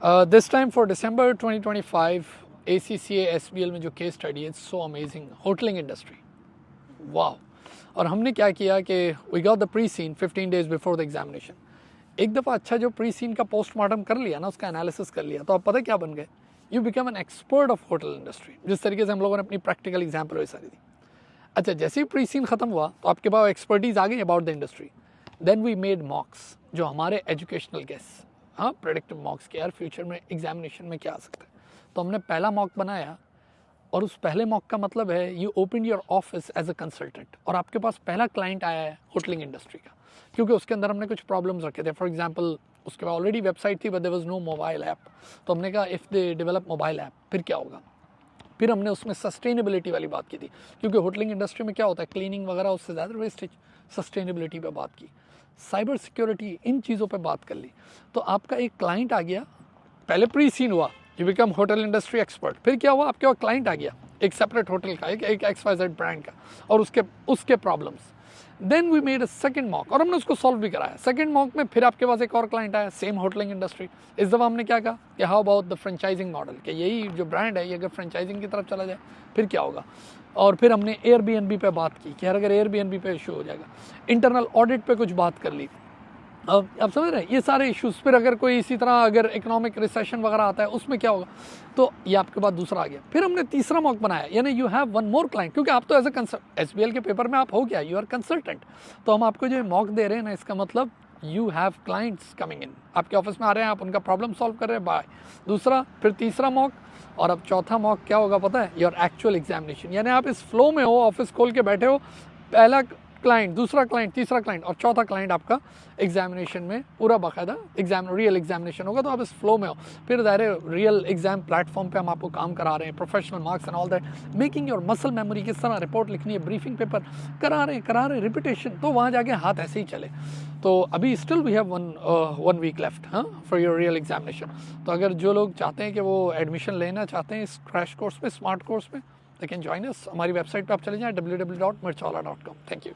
This time for December 2025 ACCA SBL में जो case study है, सो अमेजिंग, होटलिंग इंडस्ट्री, वाह। और हमने क्या किया कि we got the pre seen 15 days before the examination. एक दफ़ा अच्छा जो प्री सीन का पोस्टमार्टम कर लिया ना, उसका एनालिसिस कर लिया, तो आप पता क्या बन गए, you become an expert of hotel industry. जिस तरीके से हम लोगों ने अपनी प्रैक्टिकल एग्जाम्पल वही सारी दी। अच्छा, जैसे ही प्री सीन ख़त्म हुआ तो आपके पास एक्सपर्टीज़ आ गई about the industry. Then we made mocks, जो हमारे एजुकेशनल गेस, हाँ, प्रेडिक्टिव मॉक्स के, यार फ्यूचर में एग्जामिनेशन में क्या आ सकता है। तो हमने पहला मॉक बनाया, और उस पहले मॉक का मतलब है you open your office as a consultant, और आपके पास पहला क्लाइंट आया है होटलिंग इंडस्ट्री का, क्योंकि उसके अंदर हमने कुछ प्रॉब्लम्स रखे थे। फॉर एग्जांपल, उसके पास ऑलरेडी वेबसाइट थी but there was no mobile app. तो हमने कहा if they develop mobile app फिर क्या होगा। फिर हमने उसमें सस्टेनेबिलिटी वाली बात की थी, क्योंकि होटलिंग इंडस्ट्री में क्या होता है, क्लीनिंग वगैरह, उससे ज़्यादा वेस्टेज। सस्टेनेबिलिटी पे बात की, साइबर सिक्योरिटी, इन चीज़ों पे बात कर ली। तो आपका एक क्लाइंट आ गया, पहले प्री सीन हुआ, you become hotel industry expert. फिर क्या हुआ, आपके पास क्लाइंट आ गया एक सेपरेट होटल का, एक XYZ ब्रांड का, और उसके problems. Then we made a second mock, और हमने उसको सॉल्व भी कराया। सेकंड मॉक में फिर आपके पास एक और क्लाइंट आया, सेम होटलिंग इंडस्ट्री। इस दफ़ा हमने क्या कहा कि how about the franchising model, कि यही जो ब्रांड है ये अगर फ्रेंचाइजिंग की तरफ चला जाए फिर क्या होगा। और फिर हमने एयरबीएनबी पे बात की कि यार अगर एयरबीएनबी पे इशू हो जाएगा। इंटरनल ऑडिट पे कुछ बात कर ली। अब आप समझ रहे हैं ये सारे इश्यूज़। फिर अगर कोई इसी तरह अगर इकोनॉमिक रिसेशन वगैरह आता है उसमें क्या होगा। तो ये आपके पास दूसरा आ गया। फिर हमने तीसरा मॉक बनाया, यानी you have one more client, क्योंकि आप तो एज ए SBL के पेपर में आप हो क्या, यू आर कंसल्टेंट। तो हम आपको जो मॉक दे रहे हैं ना, इसका मतलब you have clients coming in, आपके ऑफिस में आ रहे हैं, आप उनका प्रॉब्लम सॉल्व कर रहे हैं, बाय। दूसरा, फिर तीसरा मॉक, और अब चौथा मॉक क्या होगा पता है, योर एक्चुअल एग्जामिनेशन। यानी आप इस फ्लो में हो, ऑफिस खोल के बैठे हो, पहला क्लाइंट, दूसरा क्लाइंट, तीसरा क्लाइंट और चौथा क्लाइंट आपका एग्जामिनेशन में पूरा बाकायदा रियल एग्जामिनेशन होगा। तो आप इस फ्लो में हो। फिर दायरे रियल एग्जाम प्लेटफॉर्म पे हम आपको काम करा रहे हैं, professional marks and all that, making your muscle memory, किस तरह रिपोर्ट लिखनी है, ब्रीफिंग पेपर करा रहे हैं रिपीटेशन, तो वहाँ जाके हाथ ऐसे ही चले। तो अभी still we have one week left, हाँ, फॉर योर रियल एग्जामिनेशन। तो अगर जो लोग चाहते हैं कि वो एडमिशन लेना चाहते हैं इस क्रैश कोर्स में, स्मार्ट कोर्स में, दे कैन जॉइन अस। हमारी वेबसाइट पे आप चले जाएं www.mirchawala.com। Thank you.